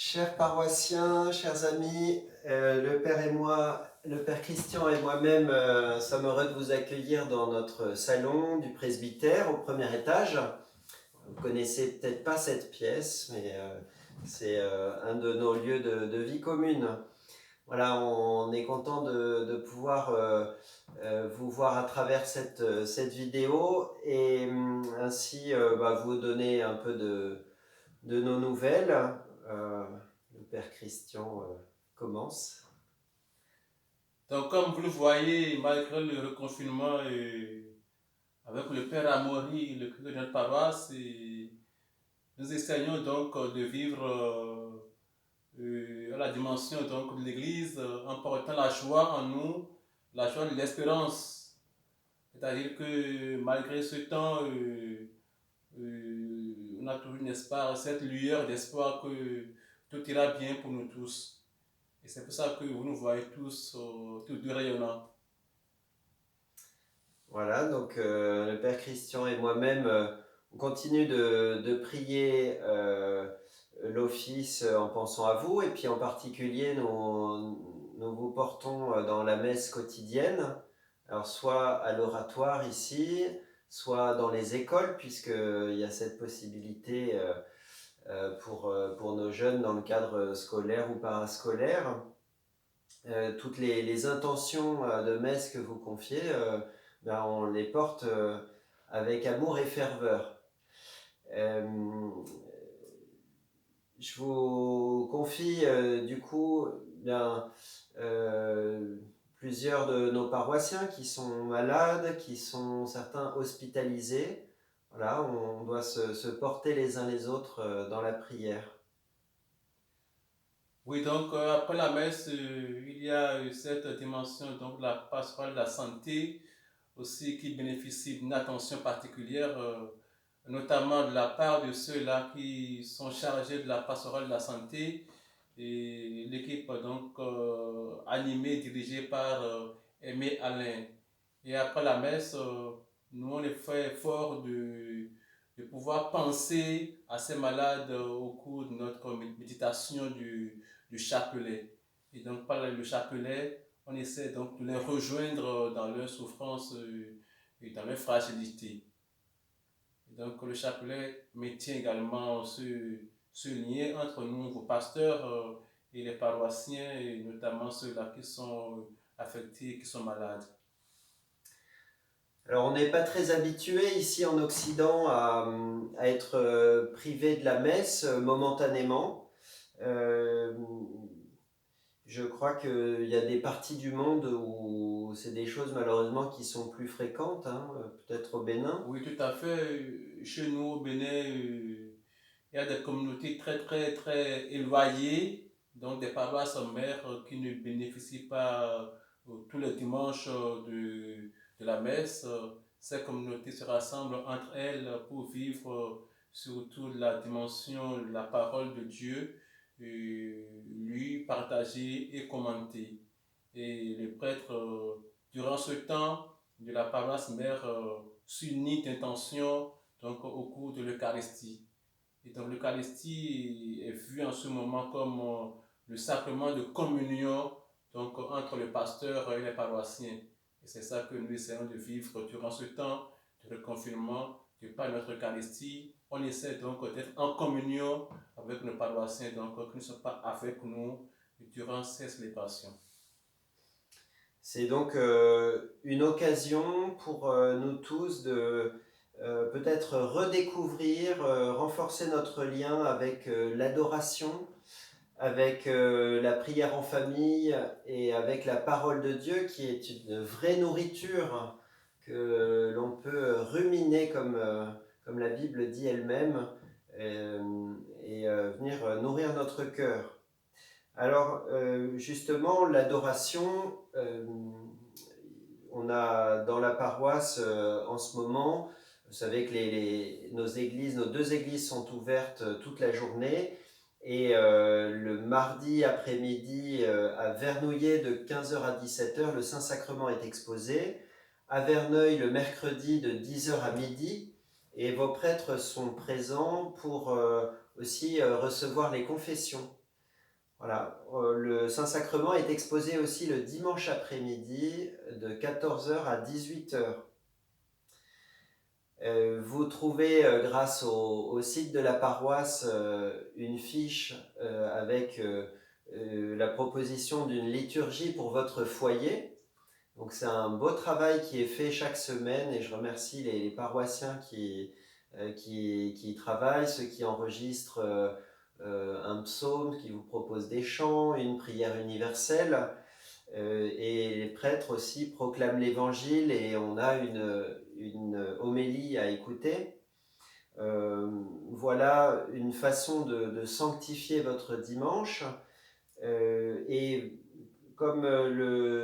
Chers paroissiens, chers amis, le Père Christian et moi-même sommes heureux de vous accueillir dans notre salon du presbytère au premier étage. Vous ne connaissez peut-être pas cette pièce, mais c'est un de nos lieux de vie commune. Voilà, on est content de pouvoir vous voir à travers cette vidéo et ainsi vous donner un peu de nos nouvelles. Euh, le Père Christian commence. Donc, comme vous le voyez, malgré le reconfinement avec le Père Amaury, le curé de notre paroisse, nous essayons donc de vivre à la dimension donc, de l'Église en portant la joie en nous, la joie de l'espérance. C'est-à-dire que malgré ce temps, on a toujours, n'est-ce pas, cette lueur d'espoir que tout ira bien pour nous tous. Et c'est pour ça que vous nous voyez tous deux rayonnants. Voilà, donc le Père Christian et moi-même, on continue de prier l'office en pensant à vous, et puis en particulier, nous vous portons dans la messe quotidienne, alors soit à l'oratoire ici, soit dans les écoles, puisqu'il y a cette possibilité pour nos jeunes dans le cadre scolaire ou parascolaire. Toutes les intentions de messe que vous confiez, on les porte avec amour et ferveur. Euh, je vous confie du coup euh, plusieurs de nos paroissiens qui sont malades, qui sont certains hospitalisés. Voilà, on doit se porter les uns les autres dans la prière. Oui, donc après la messe, il y a cette dimension donc de la pastorale de la santé aussi qui bénéficie d'une attention particulière, notamment de la part de ceux-là qui sont chargés de la pastorale de la santé et l'équipe donc animée, dirigée par Aimé Alain. Et après la messe, nous on est fait fort de pouvoir penser à ces malades au cours de notre méditation du chapelet. Et donc par le chapelet, on essaie donc de les rejoindre dans leur souffrance et dans leur fragilité. Et donc le chapelet maintient également ce lien entre nous, vos pasteurs et les paroissiens, et notamment ceux-là qui sont affectés, qui sont malades. Alors, on n'est pas très habitué ici en Occident à être privé de la messe momentanément. Euh, je crois qu'il y a des parties du monde où c'est des choses malheureusement qui sont plus fréquentes, hein, peut-être au Bénin. Oui, tout à fait. Chez nous, au Bénin, il y a des communautés très, très, très éloignées, donc des paroisses mères qui ne bénéficient pas tous les dimanches de la messe. Ces communautés se rassemblent entre elles pour vivre surtout la dimension de la parole de Dieu, lui partager et commenter. Et les prêtres, durant ce temps de la paroisse mère, s'unissent d'intention donc, au cours de l'Eucharistie. Et donc l'Eucharistie est vue en ce moment comme le sacrement de communion donc, entre le pasteur et les paroissiens. Et c'est ça que nous essayons de vivre durant ce temps de reconfinement, de par notre Eucharistie. On essaie donc d'être en communion avec nos paroissiens, donc qui ne sont pas avec nous durant ces célébrations. C'est donc une occasion pour nous tous de peut-être redécouvrir, renforcer notre lien avec l'adoration, avec la prière en famille et avec la parole de Dieu qui est une vraie nourriture que l'on peut ruminer comme la Bible dit elle-même et venir nourrir notre cœur. Alors justement, l'adoration, on a dans la paroisse en ce moment, vous savez que nos deux églises sont ouvertes toute la journée. Et le mardi après-midi à Vernouillet de 15h à 17h, le Saint-Sacrement est exposé. À Verneuil le mercredi de 10h à midi. Et vos prêtres sont présents pour aussi recevoir les confessions. Voilà, le Saint-Sacrement est exposé aussi le dimanche après-midi de 14h à 18h. Vous trouvez, grâce au site de la paroisse, une fiche avec la proposition d'une liturgie pour votre foyer. Donc c'est un beau travail qui est fait chaque semaine et je remercie les paroissiens qui y travaillent, ceux qui enregistrent un psaume, qui vous proposent des chants, une prière universelle. Et les prêtres aussi proclament l'évangile et on a une homélie à écouter. Voilà une façon de sanctifier votre dimanche. Et comme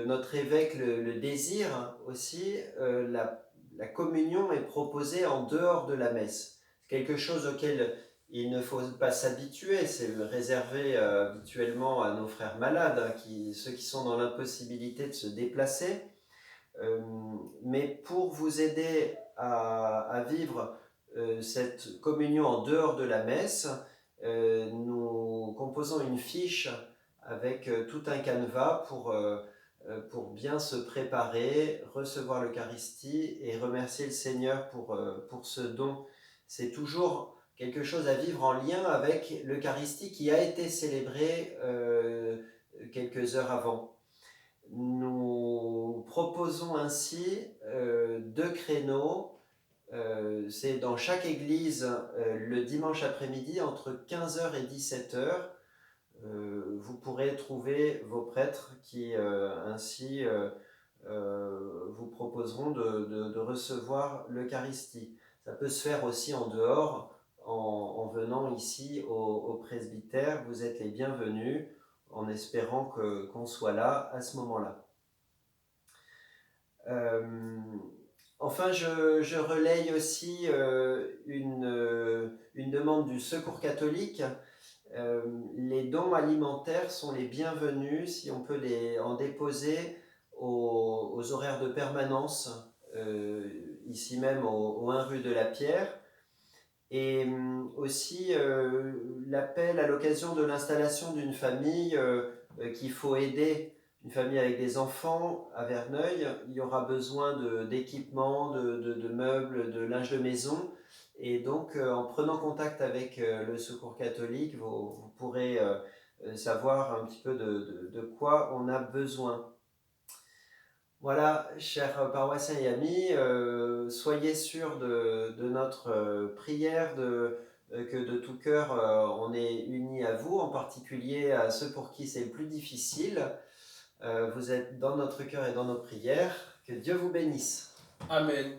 notre évêque le désire aussi, la communion est proposée en dehors de la messe. C'est quelque chose auquel il ne faut pas s'habituer, c'est réservé habituellement à nos frères malades, hein, ceux qui sont dans l'impossibilité de se déplacer. Mais pour vous aider à vivre cette communion en dehors de la messe, nous composons une fiche avec tout un canevas pour bien se préparer, recevoir l'Eucharistie et remercier le Seigneur pour ce don. C'est toujours quelque chose à vivre en lien avec l'Eucharistie qui a été célébrée quelques heures avant. Nous proposons ainsi 2 créneaux. C'est dans chaque église le dimanche après-midi entre 15h et 17h. Vous pourrez trouver vos prêtres qui ainsi vous proposeront de recevoir l'Eucharistie. Ça peut se faire aussi en dehors, en venant ici au presbytère. Vous êtes les bienvenus, en espérant qu'on soit là à ce moment-là. Enfin, je relaye aussi une demande du Secours catholique. Les dons alimentaires sont les bienvenus si on peut en déposer aux horaires de permanence, ici même au 1 rue de la Pierre. Et aussi l'appel à l'occasion de l'installation d'une famille qu'il faut aider, une famille avec des enfants à Verneuil. Il y aura besoin d'équipements, de meubles, de linge de maison. Et donc, en prenant contact avec le Secours catholique, vous pourrez savoir un petit peu de quoi on a besoin. Voilà, chers paroissiens et amis, soyez sûrs de notre prière, que de tout cœur on est unis à vous, en particulier à ceux pour qui c'est le plus difficile. Vous êtes dans notre cœur et dans nos prières. Que Dieu vous bénisse. Amen.